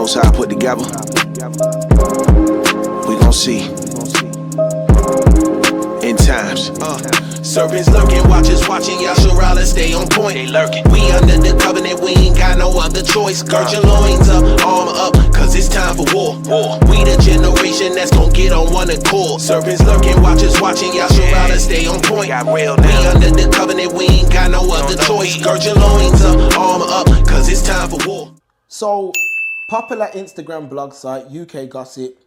most high put together. We gon' see. In times. Serpents lurking, watchers watching, y'all sure I'll stay on point. They lurking. We under the covenant, we ain't got no other choice. Gird your loins up, armor up, cause it's time for war. We the generation that's gon' get on one accord. Serpents lurking, watchers watching, y'all sure I'll stay on point. Got real We now. under the covenant, we ain't got no other choice. Gird your loins up, armor up, cause it's time for war. So, popular Instagram blog site UK Gossip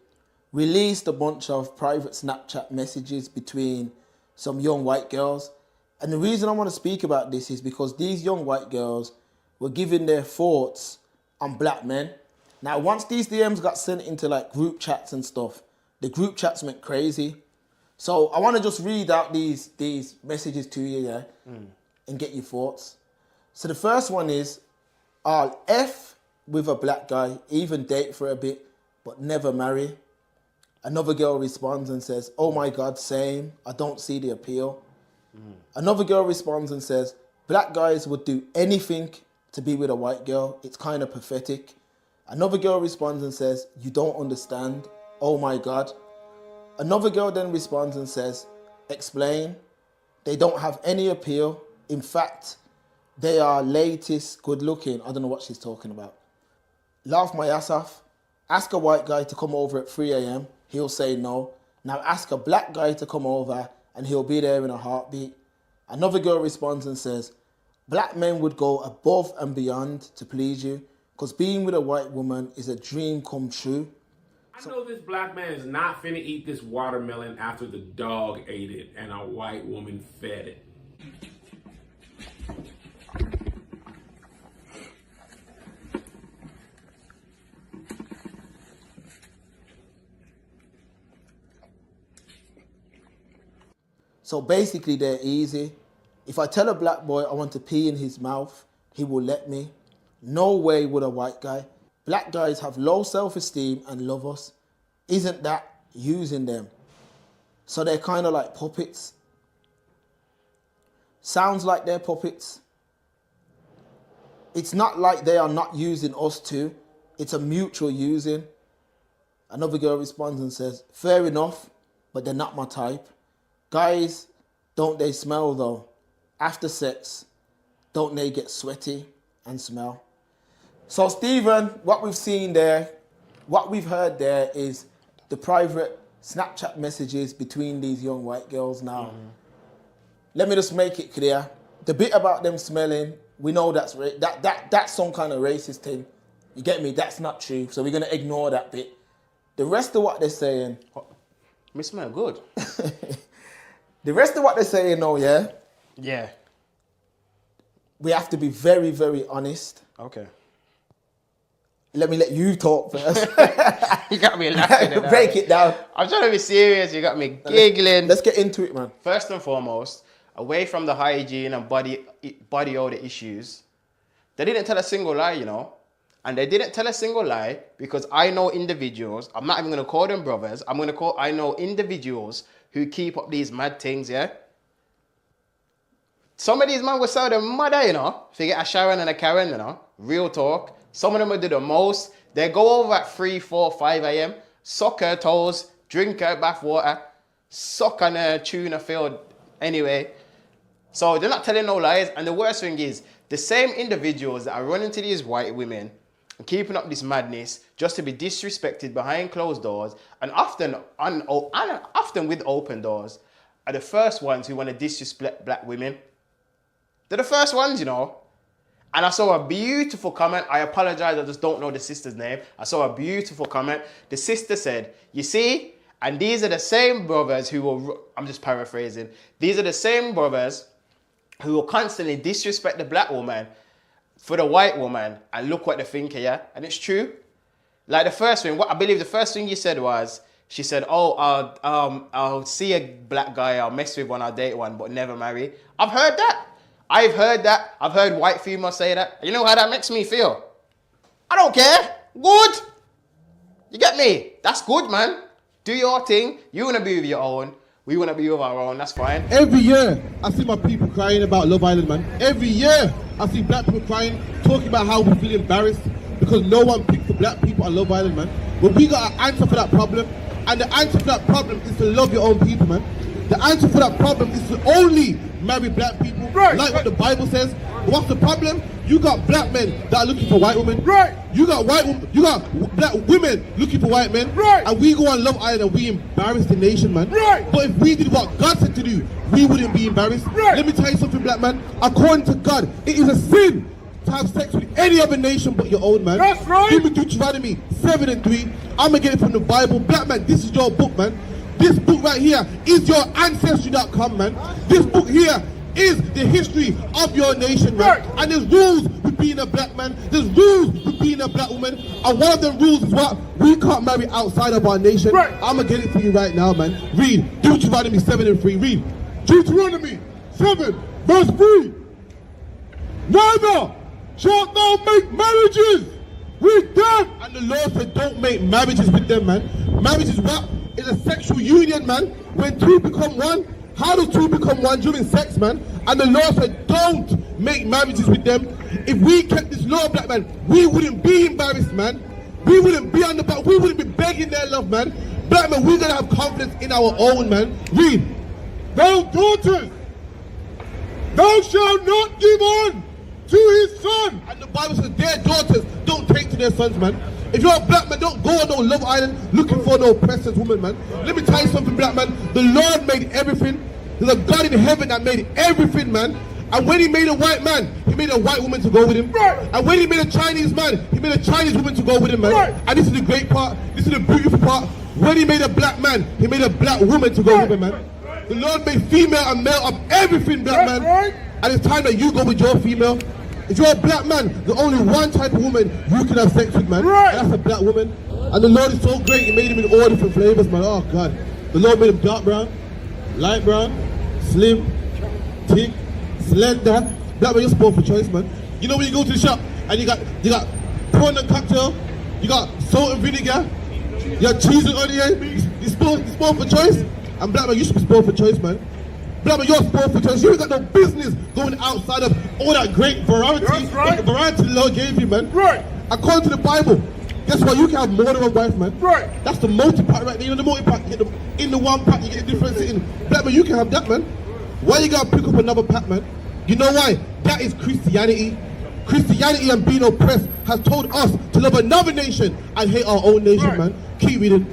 released a bunch of private Snapchat messages between some young white girls. And the reason I want to speak about this is because these young white girls were giving their thoughts on black men. Now, once these DMs got sent into like group chats and stuff, the group chats went crazy. So I want to just read out these messages to you, yeah, and get your thoughts. So the first one is, I'll F with a black guy, even date for a bit, but never marry. Another girl responds and says, oh my God, same. I don't see the appeal. Another girl responds and says, black guys would do anything to be with a white girl. It's kind of pathetic. Another girl responds and says, you don't understand. Oh my God. Another girl then responds and says, explain. They don't have any appeal. In fact, they are latest, good looking. I don't know what she's talking about. Laugh my ass off. Ask a white guy to come over at 3 a.m. He'll say no. Now ask a black guy to come over and he'll be there in a heartbeat. Another girl responds and says, black men would go above and beyond to please you because being with a white woman is a dream come true. I know this black man is not finna eat this watermelon after the dog ate it and a white woman fed it. So basically they're easy. If I tell a black boy I want to pee in his mouth, he will let me. No way would a white guy. Black guys have low self-esteem and love us. Isn't that using them? So they're kind of like puppets. Sounds like they're puppets. It's not like they are not using us too. It's a mutual using. Another girl responds and says, fair enough, but they're not my type. Guys, don't they smell though? After sex, don't they get sweaty and smell? So Stephen, what we've seen there, what we've heard there is the private Snapchat messages between these young white girls now. Let me just make it clear. The bit about them smelling, we know that's that's some kind of racist thing. You get me? That's not true. So we're going to ignore that bit. The rest of what they're saying... Me smell good. The rest of what they're saying, no, yeah? Yeah. We have to be very, very honest. Okay. Let me let you talk first. You got me laughing. Break it down. I'm trying to be serious. You got me giggling. Let's get into it, man. First and foremost, away from the hygiene and body odor issues, they didn't tell a single lie, you know. And they didn't tell a single lie because I know individuals, I'm not even going to call them brothers, I know individuals who keep up these mad things, yeah? Some of these men will sell their mother, you know, if you get a Sharon and a Karen, you know, real talk. Some of them will do the most. They go over at 3, 4, 5 a.m., suck her toes, drink her bath water, suck on a tuna field anyway. So they're not telling no lies. And the worst thing is, the same individuals that are running to these white women and keeping up this madness just to be disrespected behind closed doors and often with open doors are the first ones who want to disrespect black women. They're the first ones, you know. And I saw a beautiful comment. I apologize, I just don't know the sister's name. I saw a beautiful comment. The sister said, you see, and these are the same brothers who will, I'm just paraphrasing, these are the same brothers who will constantly disrespect the black woman for the white woman, and look what they think, yeah? And it's true. Like the first thing, I believe the first thing you said was, she said, oh, I'll see a black guy, I'll mess with one, I'll date one, but never marry. I've heard that. I've heard white females say that. You know how that makes me feel? I don't care. Good. You get me? That's good, man. Do your thing. You want to be with your own. We want to be with our own. That's fine. Every year, I see my people crying about Love Island, man. Every year, I see black people crying, talking about how we feel embarrassed. because no one picked for black people on Love Island, man. But we got an answer for that problem, and the answer for that problem is to love your own people, man. The answer for that problem is to only marry black people, like what the Bible says. But what's the problem? You got black men that are looking for white women. You got black women looking for white men. And we go on Love Island and we embarrass the nation, man. But if we did what God said to do, we wouldn't be embarrassed. Let me tell you something, black man. According to God, it is a sin to have sex with any other nation but your own, man. That's right. Give me Deuteronomy 7:3. I'm gonna get it from the Bible. Black man, this is your book, man. This book right here is your ancestry.com, man. This book here is the history of your nation, man. And there's rules with being a black man. There's rules with being a black woman. And one of them rules is what? We can't marry outside of our nation. I'm gonna get it for you right now, man. Read Deuteronomy 7:3. Read. Deuteronomy 7, verse 3. Neither shalt thou make marriages with them. And the Lord said, don't make marriages with them, man. Marriage is what? It's a sexual union, man. When two become one, how do two become one? During sex, man. And the Lord said, don't make marriages with them. If we kept this law, black man, we wouldn't be embarrassed, man. We wouldn't be on the back. We wouldn't be begging their love, man. Black man, we're gonna have confidence in our own, man. Read. Thou daughters, thou shalt not give on to his son. And the Bible says their daughters don't take to their sons, man. If you're a black man, don't go on no Love Island looking for no precious woman, man. Let me tell you something, black man. The Lord made everything. There's a God in heaven that made everything, man. And when he made a white man, he made a white woman to go with him. And when he made a Chinese man, he made a Chinese woman to go with him, man. And this is the great part. This is the beautiful part. When he made a black man, he made a black woman to go with him, man. The Lord made female and male of everything, black man. And it's time that you go with your female. If you're a black man, there's only one type of woman you can have sex with, man. And that's a black woman. And the Lord is so great, he made him in all different flavors, man. Oh, God. The Lord made him dark brown, light brown, slim, thick, slender. Black man, you're spoiled for choice, man. You know when you go to the shop and you got prawn and cocktail, you got salt and vinegar, you got cheese and onion, you spoiled for choice? And black man, you should be spoiled for choice, man. Black man, you're spoiled for choice. You ain't got no business going outside of all that great variety. That's The variety the Lord gave you, man. Right. According to the Bible, guess what? You can have more than one wife, man. Right. That's the multi-pack right there. You know the multi-pack, you get them in the one pack, you get the difference in. Black man, you can have that, man. Why you gotta pick up another pack, man? You know why? That is Christianity. Christianity and being oppressed has told us to love another nation and hate our own nation, man. Keep reading.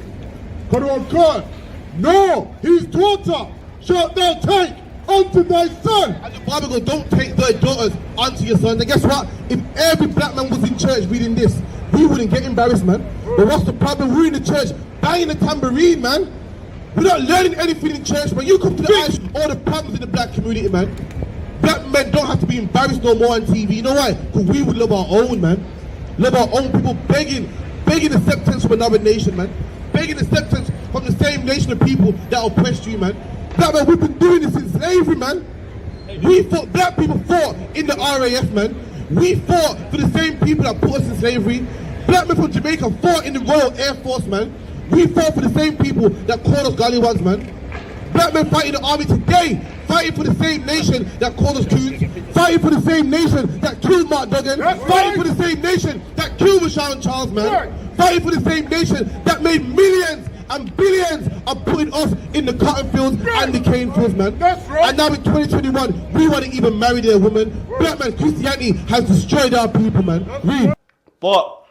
Come on, God. No, his daughter shalt thou take unto thy son. And the Bible goes, don't take thy daughters unto your sons. And guess what? If every black man was in church reading this, we wouldn't get embarrassed, man. But what's the problem? We're in the church banging the tambourine, man. We're not learning anything in church, man. You come to the ash, all the problems in the black community, man. Black men don't have to be embarrassed no more on TV. You know why? Because we would love our own, man. Love our own people, begging acceptance from another nation, man. Begging acceptance from the same nation of people that oppressed you, man. Black man, we've been doing this in slavery, man. Black people fought in the RAF, man. We fought for the same people that put us in slavery. Black men from Jamaica fought in the Royal Air Force, man. We fought for the same people that called us Gollywogs, man. Black men fighting in the army today, fighting for the same nation that called us coons, fighting for the same nation that killed Mark Duggan, fighting for the same nation that killed Rashawn Charles, man. Fighting for the same nation that made millions and billions of putting us in the cotton fields and the cane fields, man. And now in 2021, we want to even marry their women. Black man, Christianity has destroyed our people, man. Read. But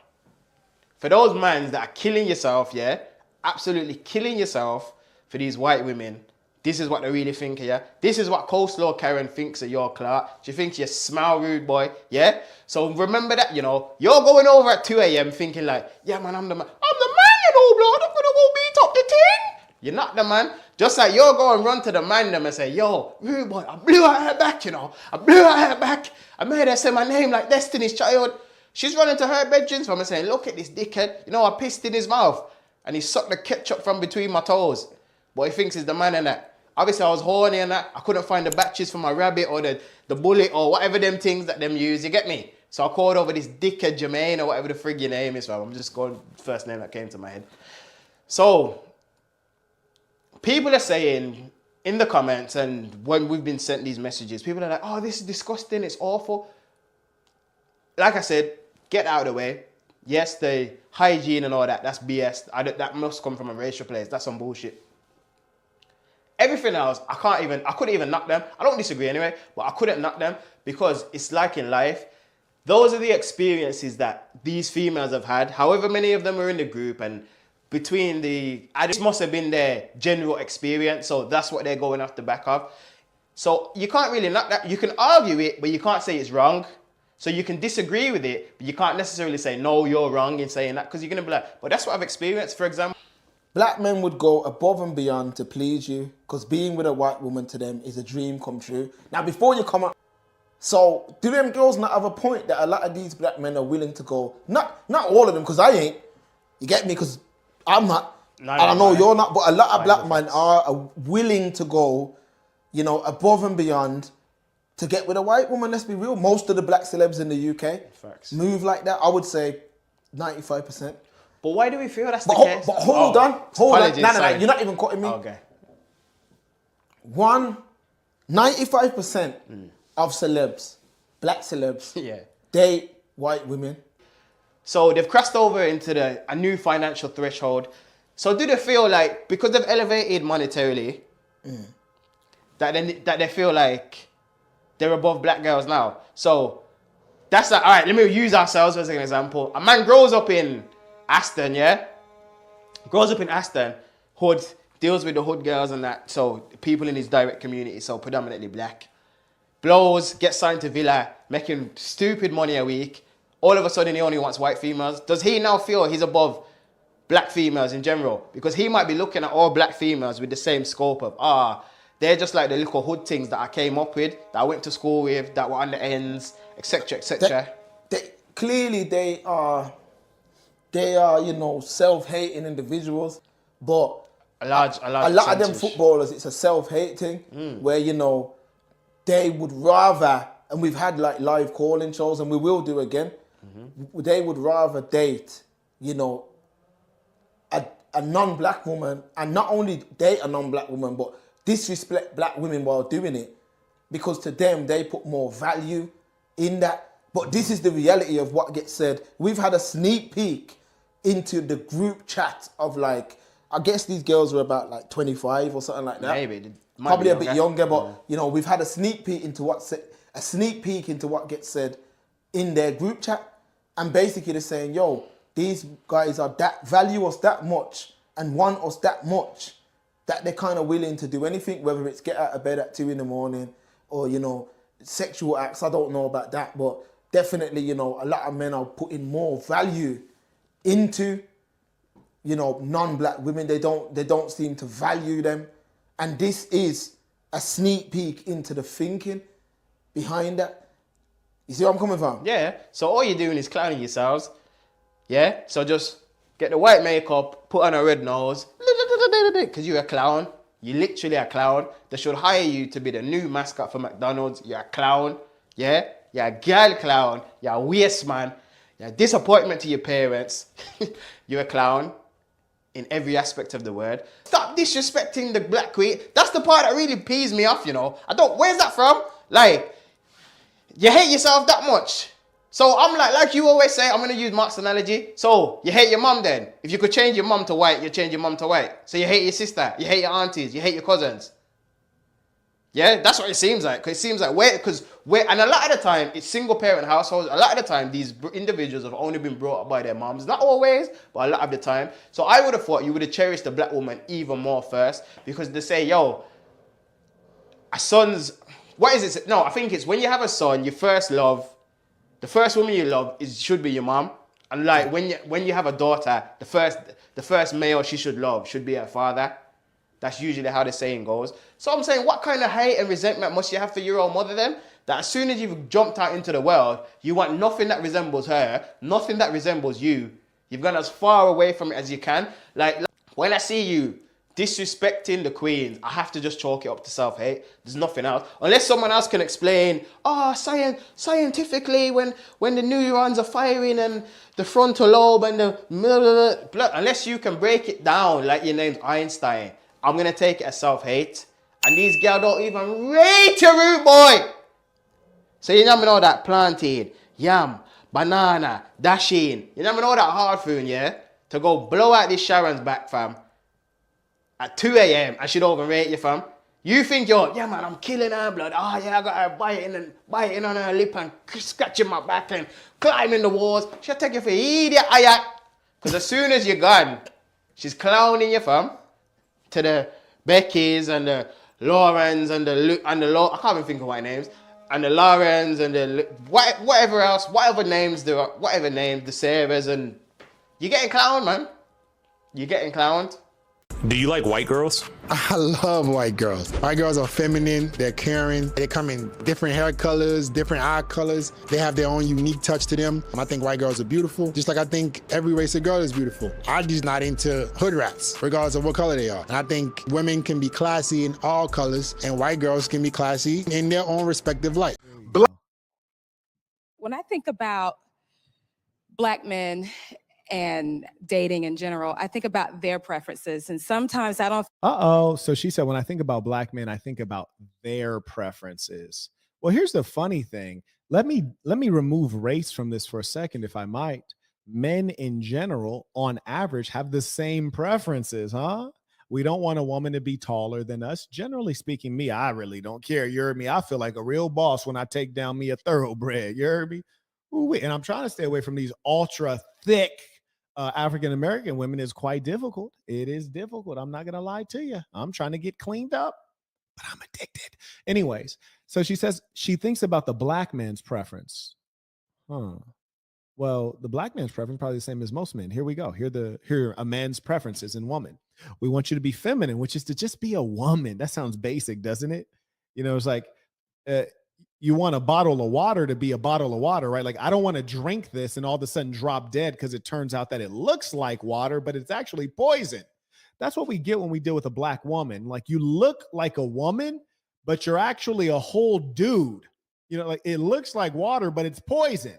for those mans that are killing yourself, yeah, absolutely killing yourself for these white women, this is what they really think, yeah? This is what Coleslaw Karen thinks of your Clark. She thinks you smile rude boy, yeah? So remember that, you know, you're going over at 2 a.m. thinking like, yeah man, I'm the man. I'm the man, you know, blood. I'm gonna go beat up the team. You're not the man. Just like you're going run to the man them and say, yo, rude boy, I blew her hair back, you know. I blew her hair back. I made her say my name like Destiny's Child. She's running to her bedrooms from and saying, look at this dickhead. You know, I pissed in his mouth. And he sucked the ketchup from between my toes. But he thinks he's the man in that. Obviously, I was horny and that. I couldn't find the batches for my rabbit or the bullet or whatever them things that them use. You get me? So I called over this dickhead Jermaine or whatever the frig your name is. I'm just going first name that came to my head. So people are saying in the comments and when we've been sent these messages, people are like, oh, this is disgusting. It's awful. Like I said, get out of the way. yes, the hygiene and all that, that's BS. That must come from a racial place. That's some bullshit. Everything else, I couldn't even knock them. I don't disagree anyway, but I couldn't knock them because it's like in life. Those are the experiences that these females have had. However many of them are in the group, and between this must have been their general experience. So that's what they're going off the back of. So you can't really knock that. You can argue it, but you can't say it's wrong. So you can disagree with it, but you can't necessarily say, no, you're wrong in saying that, because you're going to be like, but that's what I've experienced, for example. Black men would go above and beyond to please you because being with a white woman to them is a dream come true. Now, before you come up, so do them girls not have a point that a lot of these black men are willing to go, not all of them, because I ain't, you get me, because I'm not, and I know you're not, but a lot of black men are willing to go, you know, above and beyond to get with a white woman. Let's be real, most of the black celebs in the UK move like that. I would say 95%. But why do we feel that's the case? But hold on. No, you're not even cutting me. Okay. 95% of celebs, black celebs, Yeah. date white women. So they've crossed over into a new financial threshold. So do they feel like, because they've elevated monetarily, that they feel like they're above black girls now? So that's like, all right, let me use ourselves as an example. A man grows up in Aston, yeah? Grows up in Aston, hood, deals with the hood girls and that, so people in his direct community, so predominantly black. Blows, gets signed to Villa, making stupid money a week. All of a sudden, he only wants white females. Does he now feel he's above black females in general? Because he might be looking at all black females with the same scope of, they're just like the little hood things that I came up with, that I went to school with, that were on the ends, etc., etc. Clearly, they are, you know, self-hating individuals, but a lot of them footballers, it's a self-hate thing where, you know, they would rather, and we've had like live calling shows, and we will do again, they would rather date, you know, a non-black woman, and not only date a non-black woman, but disrespect black women while doing it, because to them, they put more value in that. But this is the reality of what gets said. We've had a sneak peek into the group chat of like, I guess these girls were about like 25 or something like that. Maybe. Probably a bit younger, but you know, we've had a sneak peek into what gets said in their group chat, and basically they're saying, yo, these guys are that value us that much and want us that much that they're kind of willing to do anything, whether it's get out of bed at 2 a.m. or, you know, sexual acts. I don't know about that, but definitely, you know, a lot of men are putting more value into, you know, non-black women. They don't seem to value them. And this is a sneak peek into the thinking behind that. You see where I'm coming from? Yeah. So all you're doing is clowning yourselves. Yeah. So just get the white makeup, put on a red nose, because you're a clown. You're literally a clown. They should hire you to be the new mascot for McDonald's. You're a clown. Yeah. You're a girl clown. You're a waste man. You're a disappointment to your parents. You're a clown in every aspect of the word. Stop disrespecting the black queen. That's the part that really pees me off, you know. Where's that from? Like, you hate yourself that much. So I'm like you always say, I'm going to use Mark's analogy. So you hate your mum then. If you could change your mum to white, you change your mum to white. So you hate your sister, you hate your aunties, you hate your cousins. Yeah, that's what it seems like. Because it seems like and a lot of the time, it's single parent households. A lot of the time, these individuals have only been brought up by their moms. Not always, but a lot of the time. So I would have thought you would have cherished the black woman even more first. Because they say, yo, a son's, what is it? No, I think it's when you have a son, your first love, the first woman you love should be your mom. And like when you have a daughter, the first male she should love should be her father. That's usually how the saying goes. So I'm saying, what kind of hate and resentment must you have for your own mother then? That as soon as you've jumped out into the world, you want nothing that resembles her, nothing that resembles you. You've gone as far away from it as you can. Like when I see you disrespecting the queens, I have to just chalk it up to self-hate. There's nothing else. Unless someone else can explain, scientifically, when the neurons are firing and the frontal lobe and the blah, blah, blah, unless you can break it down like your name's Einstein, I'm going to take it as self-hate. And these girls don't even rate your root boy. So you know that plantain, yam, Banana, Dasheen. You never know that hard food, yeah? To go blow out this Sharon's back, fam. At 2 a.m. and she'd overrate you, fam. You think you're, yeah, man, I'm killing her blood. Oh, yeah, I got her biting on her lip and scratching my back and climbing the walls. She'll take you for an idiot, ayak. Because as soon as you're gone, she's clowning you, fam. To the Beckys and the Laurens and the I can't even think of what names. And the Laurens and the whatever else, whatever names, the Sarahs, and you're getting clowned, man. You're getting clowned. Do you like white girls? I love white girls. White girls are feminine, they're caring, they come in different hair colors, different eye colors. They have their own unique touch to them. I think white girls are beautiful, just like I think every race of girl is beautiful. I'm just not into hood rats, regardless of what color they are. And I think women can be classy in all colors, and white girls can be classy in their own respective light. When I think about Black men and dating in general, I think about their preferences, and sometimes I don't. So she said, when I think about Black men, I think about their preferences. Well, here's the funny thing. Let me remove race from this for a second, if I might. Men in general, on average, have the same preferences, huh? We don't want a woman to be taller than us. Generally speaking, me, I really don't care. You heard me? I feel like a real boss when I take down me a thoroughbred. You heard me? Ooh, and I'm trying to stay away from these ultra thick African-American women. Is quite difficult. It is difficult. I'm not going to lie to you. I'm trying to get cleaned up, but I'm addicted. Anyways, so she says she thinks about the Black man's preference. Well, the Black man's preference is probably the same as most men. Here we go. Here are a man's preferences in woman. We want you to be feminine, which is to just be a woman. That sounds basic, doesn't it? You know, it's like you want a bottle of water to be a bottle of water, right? Like, I don't want to drink this and all of a sudden drop dead because it turns out that it looks like water, but it's actually poison. That's what we get when we deal with a Black woman. Like, you look like a woman, but you're actually a whole dude. You know, like, it looks like water, but it's poison.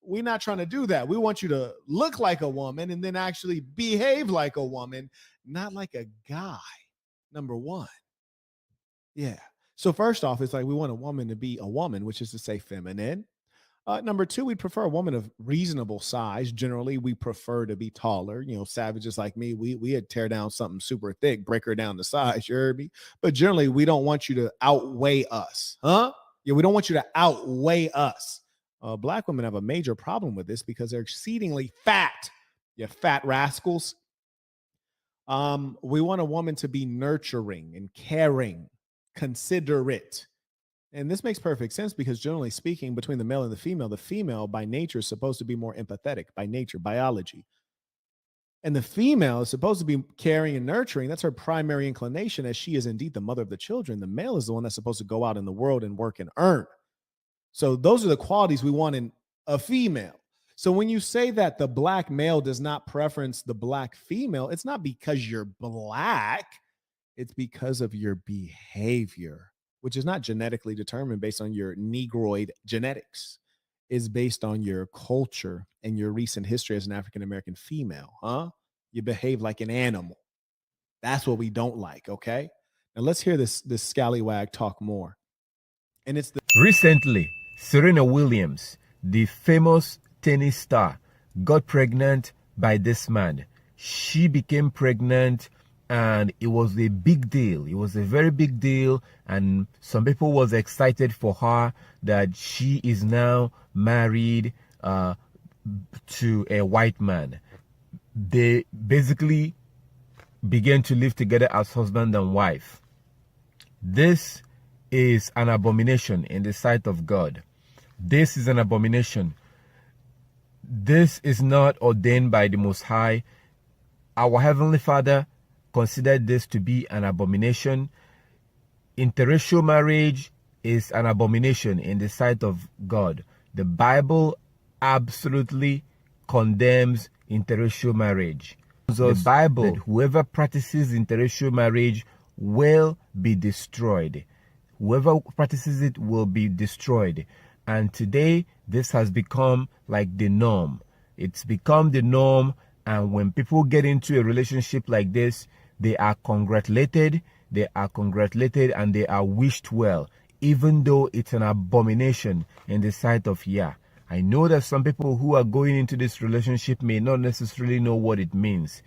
We're not trying to do that. We want you to look like a woman and then actually behave like a woman, not like a guy. Number one. Yeah. So first off, it's like we want a woman to be a woman, which is to say feminine. Number two, we prefer a woman of reasonable size. Generally, we prefer to be taller. You know, savages like me, we'd tear down something super thick, break her down to size. You heard me? But generally, we don't want you to outweigh us. Huh? Yeah, we don't want you to outweigh us. Black women have a major problem with this because they're exceedingly fat. You fat rascals. We want a woman to be nurturing and caring, considerate. And this makes perfect sense because generally speaking, between the male and the female by nature is supposed to be more empathetic by nature, biology. And the female is supposed to be caring and nurturing. That's her primary inclination, as she is indeed the mother of the children. The male is the one that's supposed to go out in the world and work and earn. So those are the qualities we want in a female. So when you say that the Black male does not preference the Black female, it's not because you're Black. It's because of your behavior, which is not genetically determined based on your Negroid genetics. It's based on your culture and your recent history as an African-American female, huh? You behave like an animal. That's what we don't like, okay? Now let's hear this scallywag talk more. And it's Recently, Serena Williams, the famous tennis star, got pregnant by this man. She became pregnant and it was a big deal. It was a very big deal. And some people was excited for her that she is now married to a white man. They basically began to live together as husband and wife. This is an abomination in the sight of God. This is an abomination. This is not ordained by the Most High. Our Heavenly Father considered this to be an abomination. Interracial marriage is an abomination in the sight of God. The Bible absolutely condemns interracial marriage. The Bible, whoever practices interracial marriage will be destroyed. Whoever practices it will be destroyed. And today, this has become like the norm. It's become the norm. And when people get into a relationship like this, they are congratulated, and they are wished well, even though it's an abomination in the sight of Yah. I know that some people who are going into this relationship may not necessarily know what it means.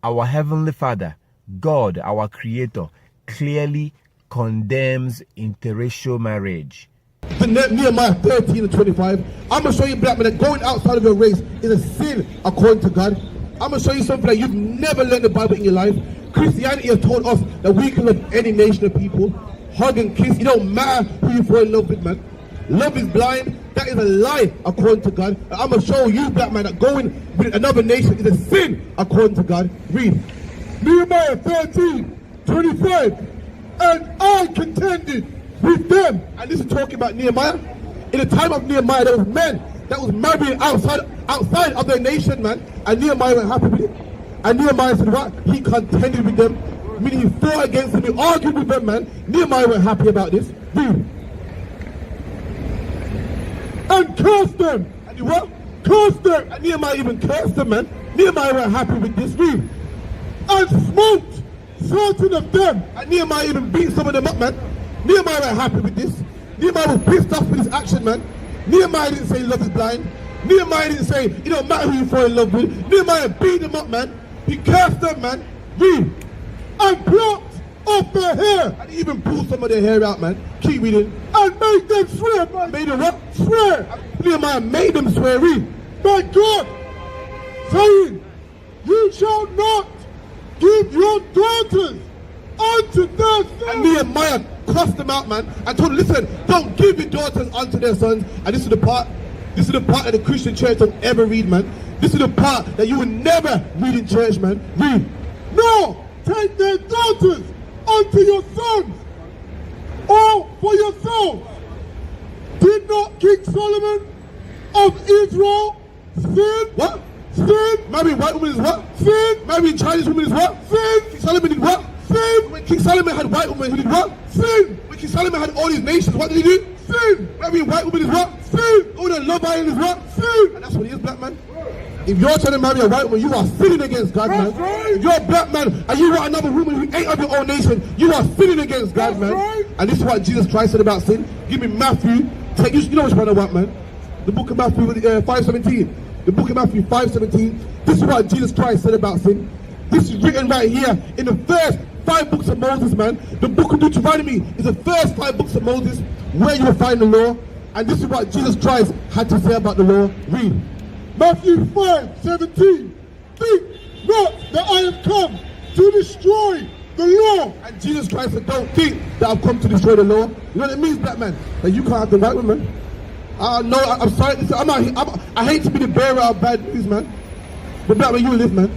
Our Heavenly Father, God, our Creator, clearly condemns interracial marriage. Nehemiah 13 and 25. I'm going to show you, black men, that going outside of your race is a sin according to God. I'm going to show you something that you've never learned the Bible in your life. Christianity has told us that we can love any nation of people. Hug and kiss. It don't matter who you fall in love with, man. Love is blind. That is a lie according to God. And I'm going to show you, black man, that going with another nation is a sin according to God. Read. Nehemiah 13, 25. And I contended with them. And this is talking about Nehemiah. In the time of Nehemiah, there was men that was marrying outside of their nation, man. And Nehemiah was happy with it. And Nehemiah said what? He contended with them. Meaning he fought against them, he argued with them, man. Nehemiah was happy about this. Read. And cursed them. And he what? Cursed them. And Nehemiah even cursed them, man. Nehemiah was happy with this. Read. And smote certain of them. And Nehemiah even beat some of them up, man. Nehemiah was happy with this. Nehemiah was pissed off with this action, man. Nehemiah didn't say love is blind. Nehemiah didn't say it don't matter who you fall in love with. Nehemiah beat them up, man. He cursed them, man. Read. And plucked off their hair. And he even pulled some of their hair out, man. Keep reading. And made them swear. Made them what? Swear. Nehemiah made them swear. Read. By God, saying, you shall not give your daughters unto their sons. And Nehemiah cussed them out, man, and told them, listen, don't give your daughters unto their sons. And this is the part that the Christian church don't ever read, man. This is the part that you will never read in church, man. Read. No, take their daughters unto your sons, or for yourselves. Did not King Solomon of Israel sin? What? Sin? Marrying white women is what? Sin? Marrying Chinese women is what? Sin? King Solomon did what? Sin? When King Solomon had white women, he did what? Sin? When King Solomon had all these nations, what did he do? Sin? Marrying white women is what? Sin? Going on Love Island is what? Sin? And that's what he is, black man. If you're trying to marry a white woman, you are sinning against God, man. Right. If you're a black man and you want another woman who ain't of your own nation, you are sinning against God, man. Right. And this is what Jesus Christ said about sin. Give me Matthew. You know which one I want, man. The book of Matthew 5:17. The book of Matthew 5:17. This is what Jesus Christ said about sin. This is written right here in the first 5 books of Moses, man. The book of Deuteronomy is the first 5 books of Moses where you will find the law. And this is what Jesus Christ had to say about the law. Read. Matthew 5:17. Think not that I have come to destroy the law. And Jesus Christ said, don't think that I've come to destroy the law. You know what it means, black man? That you can't have the right woman. No, I'm sorry. Listen, I hate to be the bearer of bad news, man. But black man, you live, man.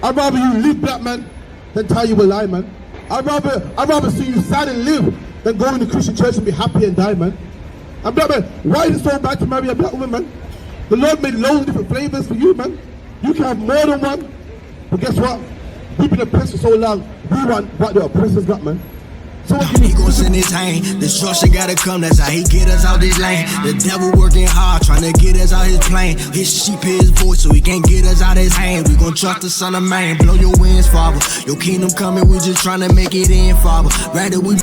I'd rather you live, black man, than tell you a lie, man. I'd rather see you sad and live than go in the Christian church and be happy and die, man. And black man, why is it so bad to marry a black woman, man? The Lord made loads of different flavors for you, man. You can have more than one. But guess what? We've been oppressed for so long. We want what the oppressors got, man. So he gon' send his hand. Destruction gotta come, that's how he get us out this lane. The devil working hard, trying to get us out his plane. His sheep hear his voice, so he can't get us out his hand. We gon' trust the Son of Man, blow your wings, Father. Your kingdom coming, we just trying to make it in, Father. Rather we